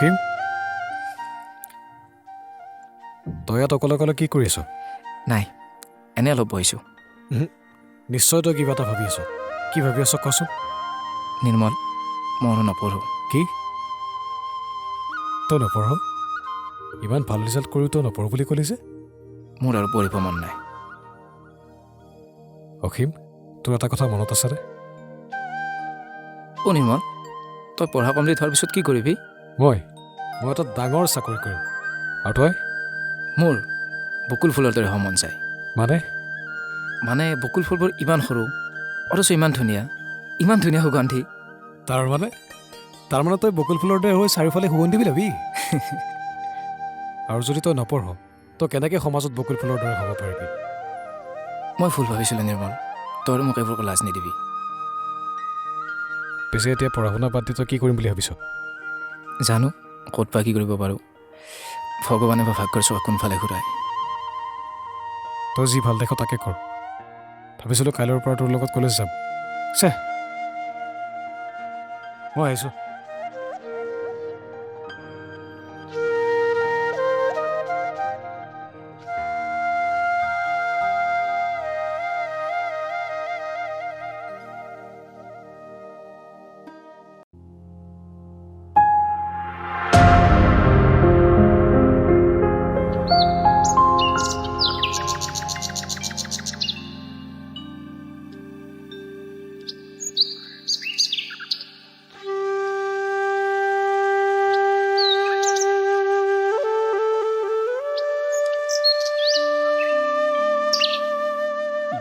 অসীম তই ইয়াত অকলে অকলে কি কৰি আছ? নাই, এনে অলপ বহিছোঁ। নিশ্চয় তই কিবা এটা ভাবি আছ। কি ভাবি আছ কচোন? নিৰ্মল, মই আৰু নপঢ়োঁ। কি? তই নপঢ়? ইমান ভাল ৰিজাল্ট কৰিও তই নপঢ় বুলি ক'লি যে? মোৰ আৰু পঢ়িব মন নাই। অসীম, তোৰ এটা কথা মনত আছেনে? অ' নিৰ্মল, তই পঢ়া কমপ্লিট হোৱাৰ পিছত কি কৰিবি? মই এটা ডাঙৰ চাকৰি কৰিম। আৰু তই? মোৰ বকুল ফুলৰ দৰে হ'ব মন যায়। মানে বকুল ফুলবোৰ ইমান সৰু অথচ ইমান ধুনীয়া সুগন্ধি। তাৰমানে তই বকুল ফুলৰ দৰে হৈ চাৰিওফালে সুগন্ধি বিলাবি। আৰু যদি তই নপঢ়, তই কেনেকৈ সমাজত বকুল ফুলৰ দৰে হ'ব পাৰিবি? মই ভুল ভাবিছিলোঁ নিৰ্মল, তই আৰু মোক এইবোৰ লাজ নিদিবি। পিছে এতিয়া পঢ়া শুনা বাদ দি তই কি কৰিম বুলি ভাবিছ? জানো ক'ত বা কি কৰিব পাৰোঁ। ভগৱানে বা ভাগ্যৰ চোৱা কোনফালে ঘূৰাই। তই যি ভাল দেখ তাকে কৰ। ভাবিছিলোঁ কাইলৈৰ পৰা তোৰ লগত কলেজ যাম। মই আহিছোঁ।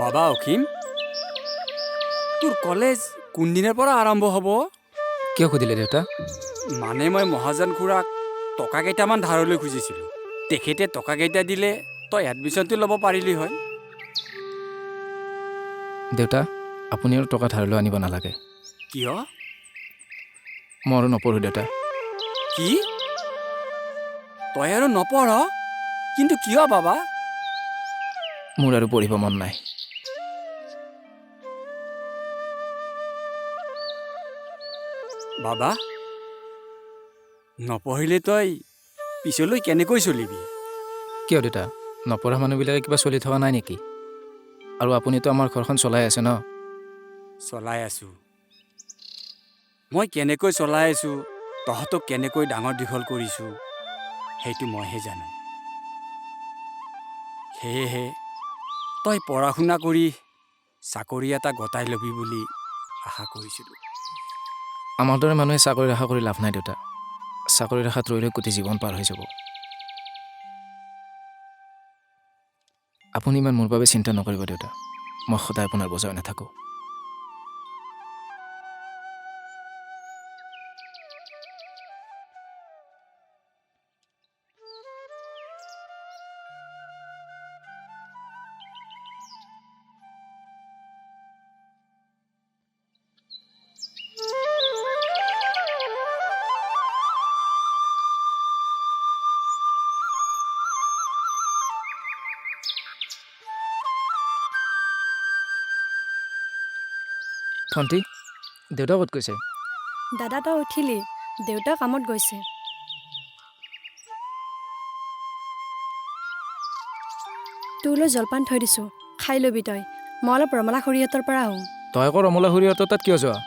বাবা অসীম, তোৰ কলেজ কোনদিনৰ পৰা আৰম্ভ হ'ব? কিয় সুধিলে দেউতা? মানে মই মহাজন খুৰাক টকা কেইটামান ধাৰলৈ খুজিছিলোঁ। তেখেতে টকা কেইটা দিলে তই এডমিশ্যনটো ল'ব পাৰিলি হয়। দেউতা, আপুনি আৰু টকা ধাৰলৈ আনিব নালাগে। কিয়? মই আৰু নপঢ়োঁ দেউতা। কি? তই আৰু নপঢ়? কিন্তু কিয় বাবা? মোৰ আৰু পঢ়িব মন নাই। বাবা, নপঢ়িলে তই পিছলৈ কেনেকৈ চলিবি? কিয় দেউতা, নপঢ়া মানুহবিলাকে কিবা চলি থকা নাই নেকি? আৰু আপুনিতো আমাৰ ঘৰখন চলাই আছে ন? চলাই আছোঁ। মই কেনেকৈ চলাই আছোঁ, তহঁতক কেনেকৈ ডাঙৰ দীঘল কৰিছোঁ, সেইটো মইহে জানো। সেয়েহে তই পঢ়া শুনা কৰি চাকৰি এটা গতাই ল'বি বুলি আশা কৰিছিলোঁ। আমাৰ দৰে মানুহে চাকৰিৰ আশা কৰি লাভ নাই দেউতা। চাকৰিৰ আশাত ৰৈ গোটেই জীৱন পাৰ হৈ যাব। আপুনি ইমান মোৰ বাবে চিন্তা নকৰিব দেউতা। মই সদায় আপোনাৰ বজাই নাথাকোঁ। ভণ্টি, দেউতা ক'ত গৈছে? দাদা তই উঠিলি? দেউতা কামত গৈছে। তোলৈ জলপান থৈ দিছোঁ, খাই ল'বি তই। মই অলপ ৰমলা খুৰীহঁতৰ পৰা আহোঁ। তই আকৌ ৰমলা খুৰীহঁতৰ তাত কিয় যোৱা?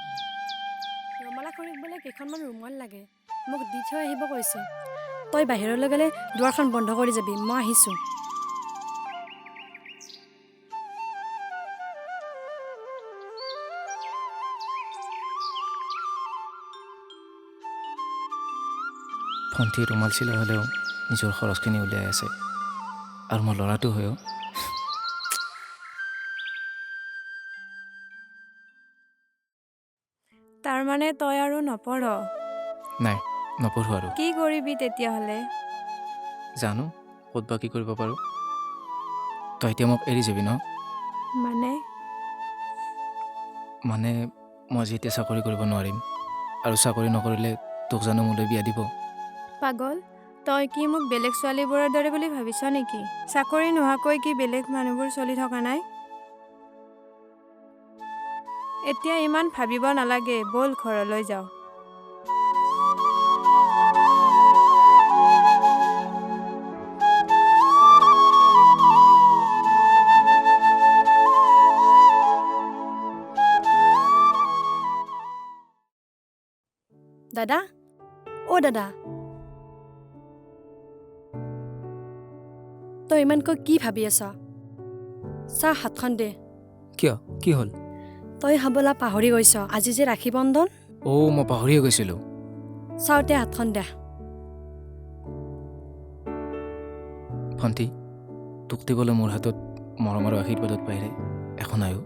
ৰমলা খুৰীক বোলে কেইখনমান ৰুমাল লাগে, মোক দি থৈ আহিব কৈছে। তই বাহিৰলৈ গ'লে দুৱাৰখন বন্ধ কৰি যাবি, মই আহিছোঁ। ভণ্টি ৰুমাল চিলাই হ'লেও নিজৰ খৰচখিনি উলিয়াই আছে। আৰু মই ল'ৰাটো হৈও তাৰমানে তই আৰু নপঢ়? নাই, নপঢ়োঁ আৰু। কি কৰিবি তেতিয়াহ'লে? জানো ক'ত বা কি কৰিব পাৰোঁ। তই এতিয়া মোক এৰি যাবি ন? মানে মই যেতিয়া চাকৰি কৰিব নোৱাৰিম, আৰু চাকৰি নকৰিলে তোক জানো মোলৈ বিয়া দিব? পাগল, তই কি মোক বেলেগ ছোৱালীবোৰৰ দৰে বুলি ভাবিছ নেকি? চাকৰি নোহোৱাকৈ কি বেলেগ মানুহবোৰ চলি থকা নাই? এতিয়া ইমান ভাবিব নালাগে, ব'ল ঘৰলৈ যাওঁ। দাদা অ' দাদা তই ইমানকৈ কি ভাবি আছ চাহ হাতখন দে কিয় কি হ'ল তই হ'বলা পাহৰি গৈছ আজি যে ৰাখী বন্ধন মই পাহৰিয়ে গৈছিলোঁ চাওঁতে হাতখন দে ভণ্টি তোক দিবলৈ মোৰ হাতত মৰম আৰু আশীৰ্বাদত বাহিৰে একো নাইও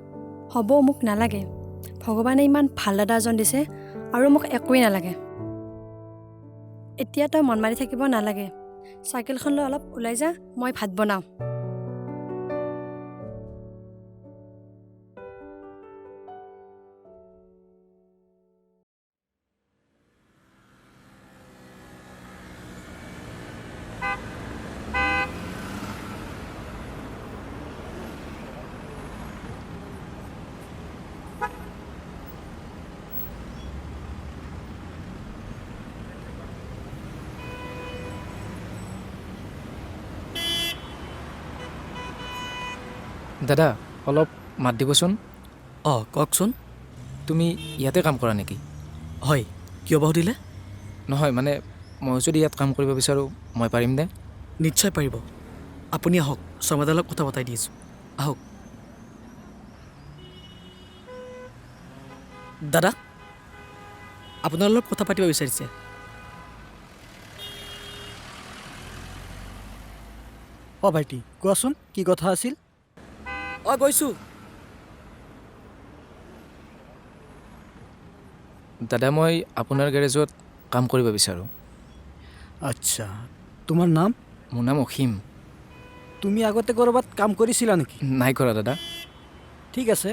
হ'ব মোক নালাগে ভগৱানে ইমান ভাল দাদা এজন দিছে আৰু মোক একোৱেই নালাগে এতিয়া তই মন মাৰি থাকিব নালাগে চাইকেলখন লৈ অলপ ওলাই যা মই ভাত বনাওঁ দাদা অলপ মাত দিবচোন অঁ কওকচোন তুমি ইয়াতে কাম কৰা নেকি হয় কিয় বা সুধিলে নহয় মানে মই যদি ইয়াত কাম কৰিব বিচাৰোঁ মই পাৰিম নে নিশ্চয় পাৰিব আপুনি আহক শৰ্মাদাৰ লগত কথা পতাই দিছোঁ আহক দাদা আপোনাৰ লগত কথা পাতিব বিচাৰিছে অঁ ভাইটি কোৱাচোন কি কথা আছিল অঁ গৈছোঁ দাদা মই আপোনাৰ গেৰেজত কাম কৰিব বিচাৰোঁ আচ্ছা তোমাৰ নাম মোৰ নাম অসীম তুমি আগতে ক'ৰবাত কাম কৰিছিলা নেকি নাই কৰা দাদা ঠিক আছে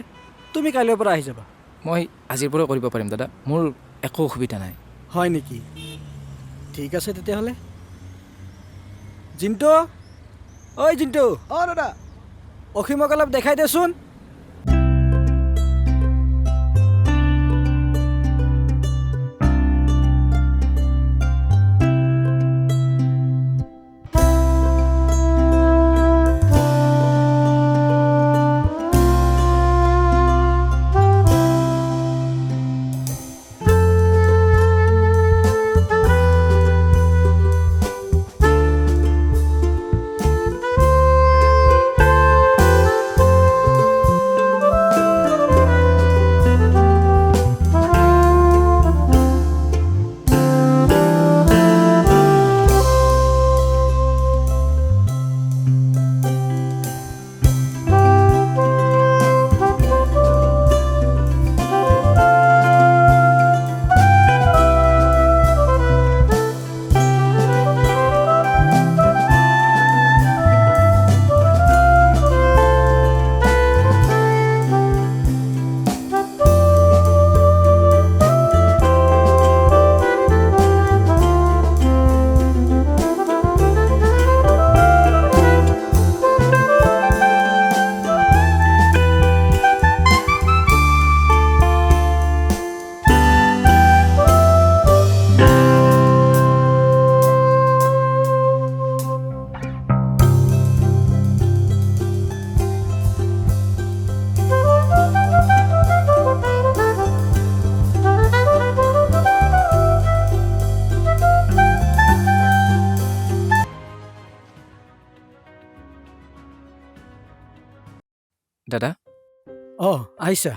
তুমি কাইলৈৰ পৰা আহি যাবা মই আজিৰ পৰা কৰিব পাৰিম দাদা মোৰ একো অসুবিধা নাই হয় নেকি ঠিক আছে তেতিয়াহ'লে জিন্তু ঐ জিন্তু অঁ দাদা অসীমক অলপ দেখাই দেচোন দাদা অঁ আহিছা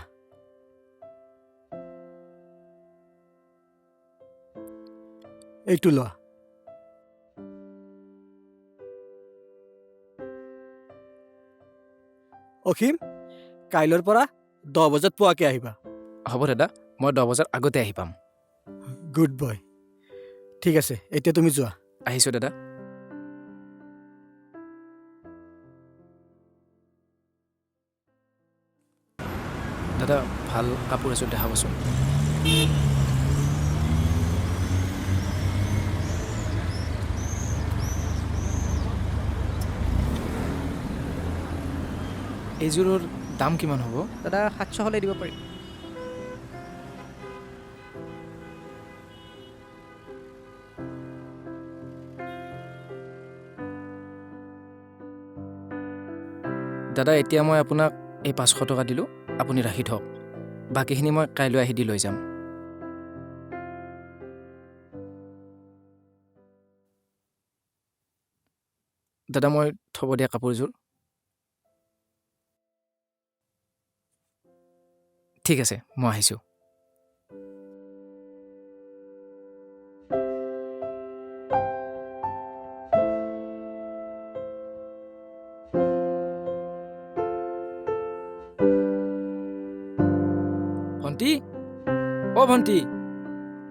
এইটো লোৱা অসীম কাইলৈৰ পৰা 10 বজাত পোৱাকৈ আহিবা হ'ব দাদা মই 10 বজাৰ আগতে আহি পাম গুড বয় ঠিক আছে এতিয়া তুমি যোৱা আহিছোঁ দাদা দাদা ভাল কাপোৰ এযোৰ দেখাবচোন এইযোৰৰ দাম কিমান হ'ব দাদা 700 হ'লে দিব পাৰিম দাদা এতিয়া মই আপোনাক এই 500 টকা দিলোঁ আপুনি ৰাখি থওক বাকীখিনি মই কাইলৈ আহি দি লৈ যাম দাদা মই থ'ব দিয়া কাপোৰযোৰ ঠিক আছে মই আহিছোঁ ভণ্টি অ' ভণ্টি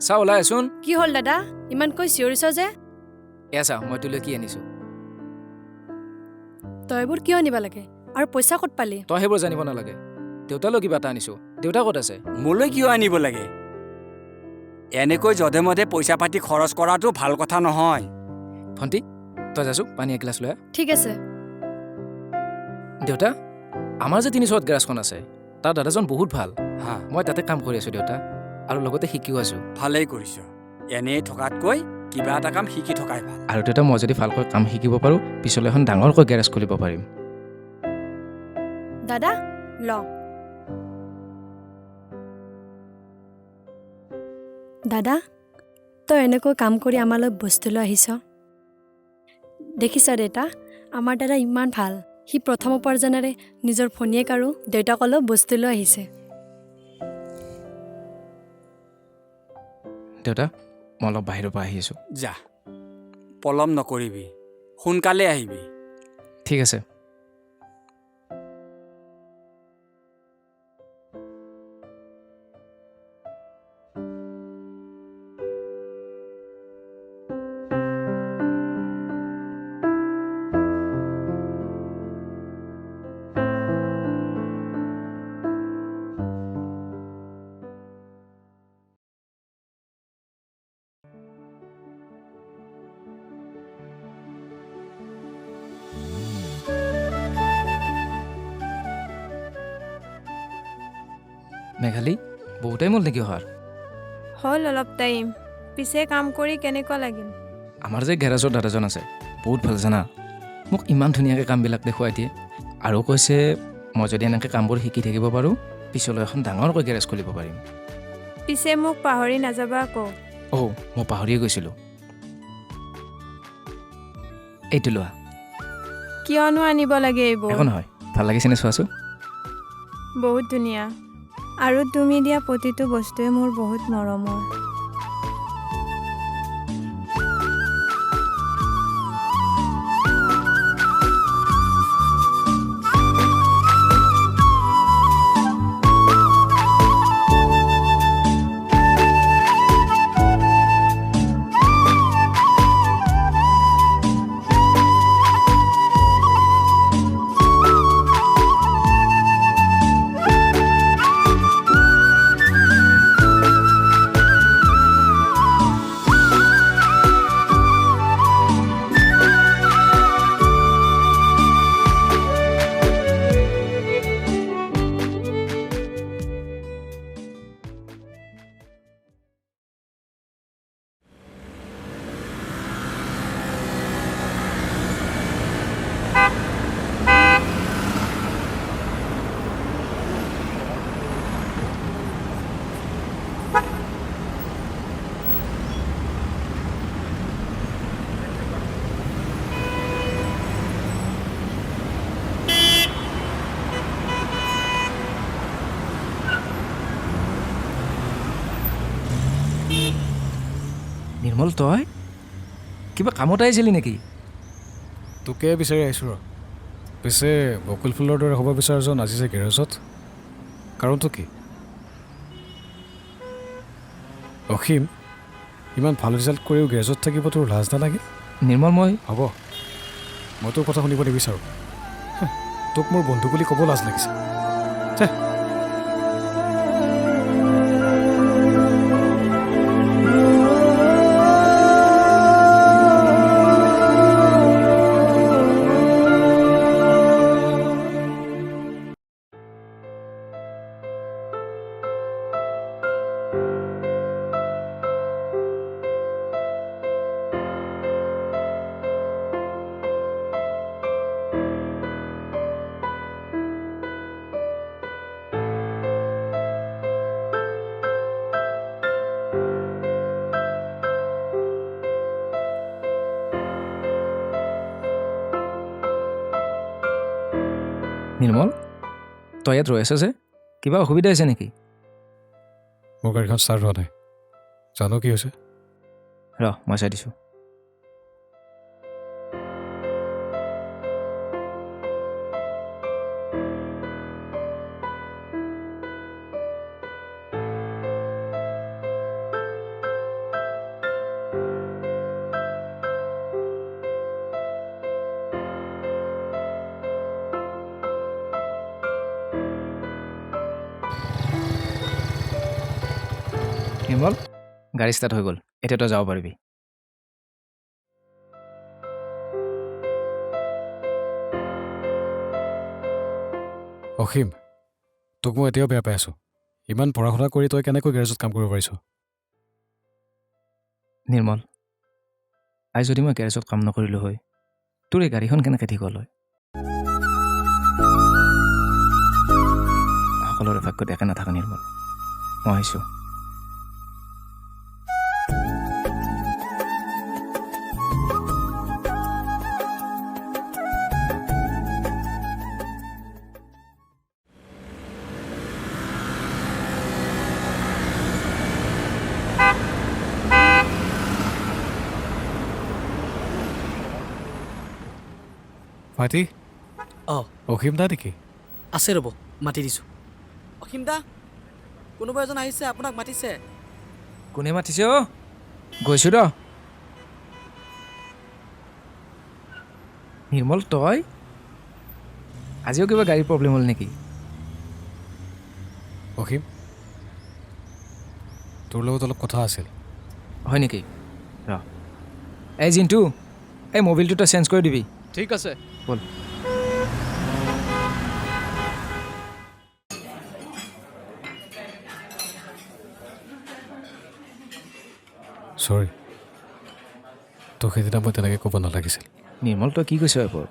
চা ওলাই আছোন কি হ'ল দাদা ইমানকৈ চিঞৰিছ যে এয়া চা মই তোলৈ কি আনিছোঁ তই এইবোৰ কিয় আনিব লাগে আৰু পইচা ক'ত পালি তই সেইবোৰ জানিব নালাগে দেউতালৈ কিবা এটা আনিছোঁ দেউতা ক'ত আছে মোলৈ কিয় আনিব লাগে এনেকৈ যধে মধে পইচা পাতি খৰচ কৰাটো ভাল কথা নহয় ভণ্টি তই যাচোন পানী এগিলাচ লৈ আহ। ঠিক আছে দেউতা আমাৰ যে তিনিচুৱাত গেৰাজখন আছে তাৰ দাদাজন বহুত ভাল হা মই তাতে কাম কৰি আছোঁ দেউতা আৰু লগতে শিকিও আছোঁ ভালেই কৰিছ এনেই থকাতকৈ কিবা এটা কাম শিকি থকাই ভাল আৰু দেউতা মই যদি ভালকৈ কাম শিকিব পাৰোঁ পিছলৈ এখন ডাঙৰকৈ গেৰেজ খুলিব পাৰিম দাদা ল দাদা তই এনেকৈ কাম কৰি আমালৈ বস্তু লৈ আহিছ দেখিছ দেউতা আমাৰ দাদা ইমান ভাল সি প্ৰথম উপাৰ্জনেৰে নিজৰ ভনীয়েক আৰু দেউতাকলৈ বস্তু লৈ আহিছে দেউতা মই অলপ বাহিৰৰ পৰা আহি আছোঁ যা পলম নকৰিবি সোনকালে আহিবি ঠিক আছে মেঘালী বহুতেই মূল নেকি অহাৰ হ'ল অলপ টাইম পিছে কাম কৰি কেনেকুৱা লাগিল আমাৰ যে গেৰাজৰ দাদাজন আছে বহুত ভাল জানা মোক ইমান ধুনীয়াকৈ কামবিলাক দেখুৱাই দিয়ে আৰু কৈছে মই যদি এনেকৈ কামবোৰ শিকি থাকিব পাৰোঁ পিছলৈ এখন ডাঙৰকৈ গেৰেজ খুলিব পাৰিম পিছে মোক পাহৰি নাযাবা আকৌ অ' মই পাহৰিয়ে গৈছিলোঁ এইটো লোৱা কিয়নো আনিব লাগে এইবোৰ একো নহয় ভাল লাগিছেনে চোৱাচোন বহুত ধুনীয়া আৰু তুমি দিয়া প্ৰতিটো বস্তুৱে মোৰ বহুত মৰমৰ নিৰ্মল তই কিবা কামত আহিছিলি নেকি তোকে বিচাৰি আহিছোঁ ৰ পিছে বকুল ফুলৰ দৰে হ'ব বিচাৰজন আজি যে গেৰেজত কাৰণটো কি অসীম ইমান ভাল ৰিজাল্ট কৰিও গেৰেজত থাকিব তোৰ লাজ নালাগে নিৰ্মল মই হ'ব মই তোৰ কথা শুনিব নিবিচাৰোঁ তোক মোৰ বন্ধু বুলি ক'ব লাজ লাগিছে নিৰ্মল তই ইয়াত ৰৈ আছ যে কিবা অসুবিধা হৈছে নেকি মোৰ গাড়ীখন ষ্টাৰ্ট হোৱা নাই জানো কি হৈছে ৰ মই চাই দিছোঁ নিৰ্মল গাড়ী ষ্টাৰ্ট হৈ গ'ল এতিয়া তই যাব পাৰিবি অসীম তোক মই এতিয়াও বেয়া পাই আছোঁ ইমান পঢ়া শুনা কৰি তই কেনেকৈ গেৰেজত কাম কৰিব পাৰিছ নিৰ্মল আজি যদি মই গেৰেজত কাম নকৰিলোঁ হয় তোৰ এই গাড়ীখন কেনেকৈ ঠিক হ'ল হয় সকলোৰে ভাগ্যত একে নাথাকে নিৰ্মল মই আহিছোঁ ভাইটি অঁ অসীম দা নেকি আছে ৰ'ব মাতি দিছোঁ অসীম দা কোনোবা এজন আহিছে আপোনাক মাতিছে কোনে মাতিছে অ' গৈছোঁ ৰ নিৰ্মল তই আজিও কিবা গাড়ীৰ প্ৰব্লেম হ'ল নেকি অসীম তোৰ লগত অলপ কথা আছিল হয় নেকি ৰ এই জিন্তু এই মোবিলটো তই চেঞ্জ কৰি দিবি ঠিক আছে ব'ল চৰি তোক সেইদিনা মই তেনেকৈ ক'ব নালাগিছিল নিৰ্মল তই কি কৈছ এইবোৰ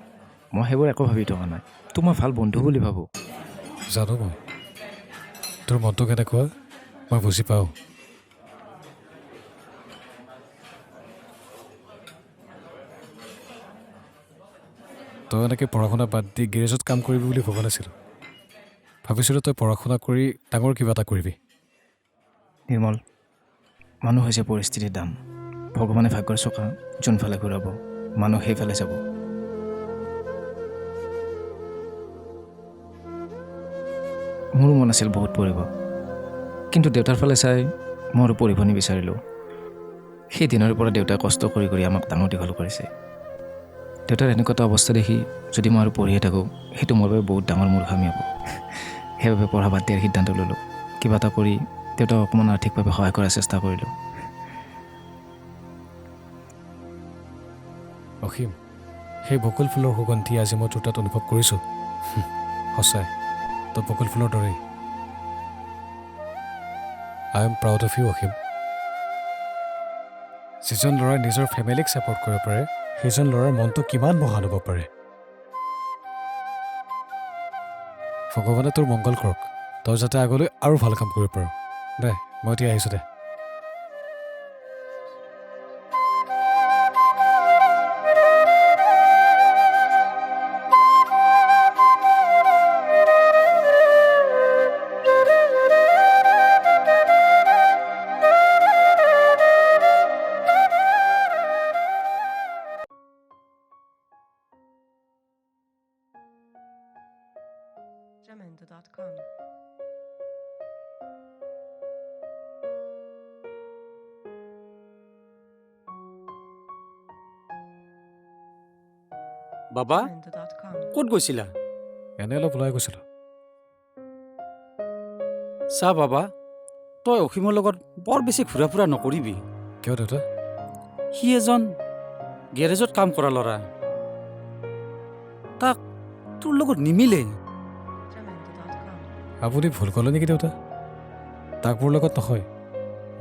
মই সেইবোৰ একো ভাবি থকা নাই তোক মই ভাল বন্ধু বুলি ভাবোঁ জানো মই তোৰ মনটো কেনেকুৱা মই বুজি পাওঁ তই এনেকৈ পঢ়া শুনা বাদ দি গেৰেজত কাম কৰিবি বুলি ভবা নাছিলোঁ ভাবিছিলোঁ তই পঢ়া শুনা কৰি ডাঙৰ কিবা এটা কৰিবি নিৰ্মল মানুহ হৈছে পৰিস্থিতিৰ দাম ভগৱানে ভাগ্যৰ চকা যোনফালে ঘূৰাব মানুহ সেইফালে যাব মোৰো মন আছিল বহুত পঢ়িব কিন্তু দেউতাৰ ফালে চাই মই আৰু পঢ়িব নিবিচাৰিলোঁ সেই দিনৰ পৰা দেউতাই কষ্ট কৰি কৰি আমাক ডাঙৰ দীঘল কৰিছে দেউতাৰ এনেকুৱা এটা অৱস্থা দেখি যদি মই আৰু পঢ়িয়ে থাকোঁ সেইটো মোৰ বাবে বহুত ডাঙৰ মূৰ্খামি হ'ব সেইবাবে পঢ়া বাদ দিয়াৰ সিদ্ধান্ত ল'লোঁ কিবা এটা কৰি দেউতাক অকণমান আৰ্থিকভাৱে সহায় কৰাৰ চেষ্টা কৰিলোঁ অসীম সেই বকুল ফুলৰ সুগন্ধি আজি মই তোৰ তাত অনুভৱ কৰিছোঁ সঁচাই তই বকুল ফুলৰ দৰেই I am proud of you Asim যিজন ল'ৰাই নিজৰ ফেমিলিক ছাপৰ্ট কৰিব পাৰে সেইজন ল'ৰাৰ মনটো কিমান মহান হ'ব পাৰে ভগৱানে তোৰ মংগল কৰক তই যাতে আগলৈ আৰু ভাল কাম কৰিব পাৰ দে মই এতিয়া আহিছোঁ দে Jamendo.com. বাবা Jamendo.com. ক'ত গৈছিলা এনে অলপ ওলাই গৈছিলোঁ চা বাবা তই অসীমৰ লগত বৰ বেছি ঘূৰা ফুৰা নকৰিবি কিয় দেউতা সি এজন গেৰেজত কাম কৰা ল'ৰা তাক তোৰ লগত নিমিলে Jamendo.com. আপুনি ভুল ক'লে নেকি দেউতা তাক মোৰ লগত নহয়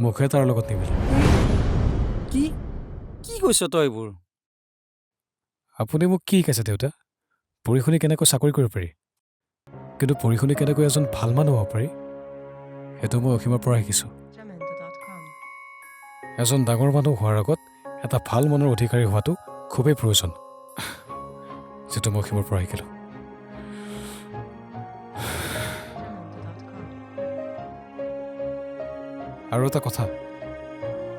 মুখে তাৰ লগত নিমিলে কি কি কৈছ তই এইবোৰ আপুনি মোক কি শিকাইছে দেউতা পঢ়ি শুনি কেনেকৈ চাকৰি কৰিব পাৰি কিন্তু পঢ়ি শুনি কেনেকৈ এজন ভাল মানুহ হ'ব পাৰি সেইটো মই অসীমৰ পৰা শিকিছোঁ Jamendo.com. এজন ডাঙৰ মানুহ হোৱাৰ আগত এটা ভাল মনৰ অধিকাৰী হোৱাটো খুবেই প্ৰয়োজন যিটো মই অসীমৰ পৰা শিকিলোঁ আৰু এটা কথা,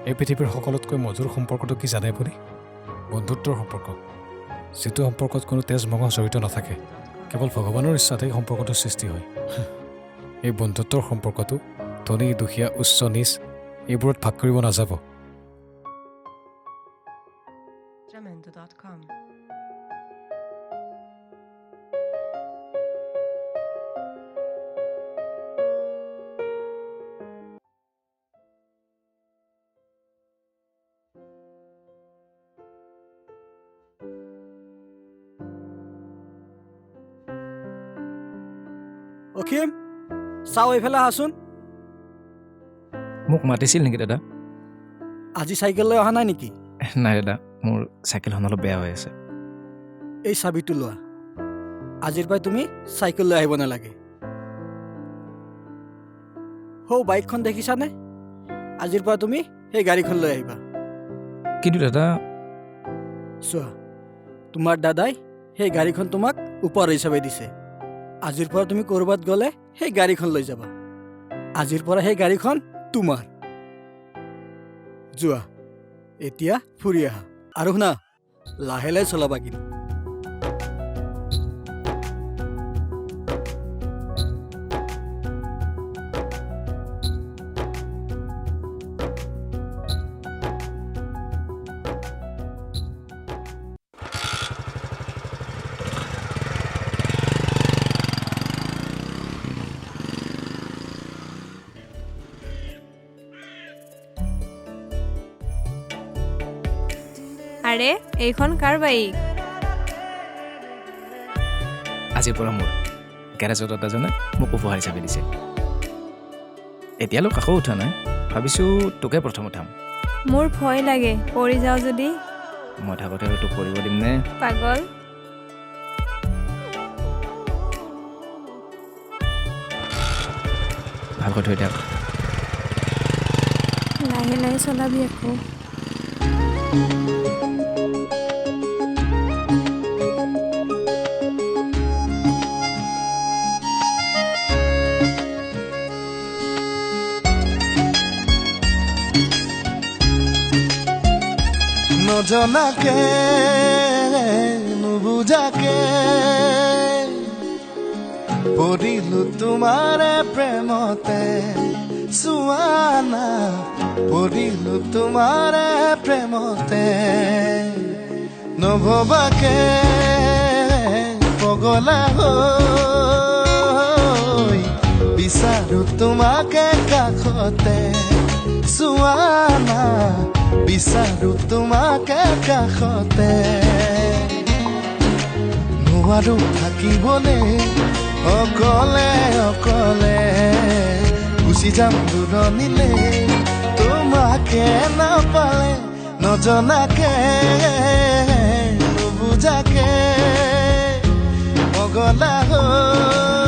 এই পৃথিৱীৰ সকলোতকৈ মধুৰ সম্পৰ্কটো কি জানে আপুনি? বন্ধুত্বৰ সম্পৰ্ক, যিটো সম্পৰ্কত কোনো তেজ মঙহ জড়িত নাথাকে, কেৱল ভগৱানৰ ইচ্ছাতেই সম্পৰ্কটোৰ সৃষ্টি হয়। এই বন্ধুত্বৰ সম্পৰ্কটো ধনী দুখীয়া উচ্চ নীচ এইবোৰত ভাগ কৰিব নাযাব। Jamendo.com. অসীম, চাওঁ এইফালে আহাচোন। মোক মাতিছিল নেকি দাদা? আজি চাইকেল লৈ অহা নাই নেকি? নাই দাদা, মোৰ চাইকেলখন অলপ বেয়া হৈ আছে। এই চাবিটো লোৱা। আজিৰ পৰাই তুমি চাইকেল লৈ আহিব নালাগে। বাইকখন দেখিছানে? আজিৰ পৰা তুমি সেই গাড়ীখন লৈ আহিবা। কিন্তু দাদা, চোৱা, তোমাৰ দাদাই সেই গাড়ীখন তোমাক উপহাৰ হিচাপে দিছে। আজিৰ পৰা তুমি ক'ৰবাত গ'লে সেই গাড়ীখন লৈ যাবা। আজিৰ পৰা সেই গাড়ীখন তোমাৰ। যোৱা, এতিয়া ফুৰি আহা। আৰু শুনা, লাহে লাহে চলাবা কিন্তু। আৰে এইখন কাৰ বাইক? আজিৰ পৰা মোৰ গেৰেজৰ দাদাজনে মোক উপহাৰ হিচাপে দিছে। এতিয়ালৈ কাকো উঠা নাই, ভাবিছোঁ তোকে প্ৰথম উঠাম। মোৰ ভয় লাগে, পৰি যাওঁ যদি। মই থাকোঁতে আৰু তোক কৰিব দিম নে? পাগল। ভালকৈ থৈ দিয়ক। লাহে লাহে চলাবি আকৌ। নজনাকে নুবুজাকে পৰিলো তোমাৰে প্ৰেমতে, চোৱানা পৰিলো তোমাৰে প্ৰেমতে, নভবাকে পগলা হৈ বিচাৰো তোমাকে কাষতে, চোৱানা বিচাৰো তোমাকে কাষতে, নোৱাৰো থাকিবলে অকলে অকলে, গুচি যাম দূৰণিলে তোমাকে নাপালে, নজনাকে নুবুজাকে পগলা হৈ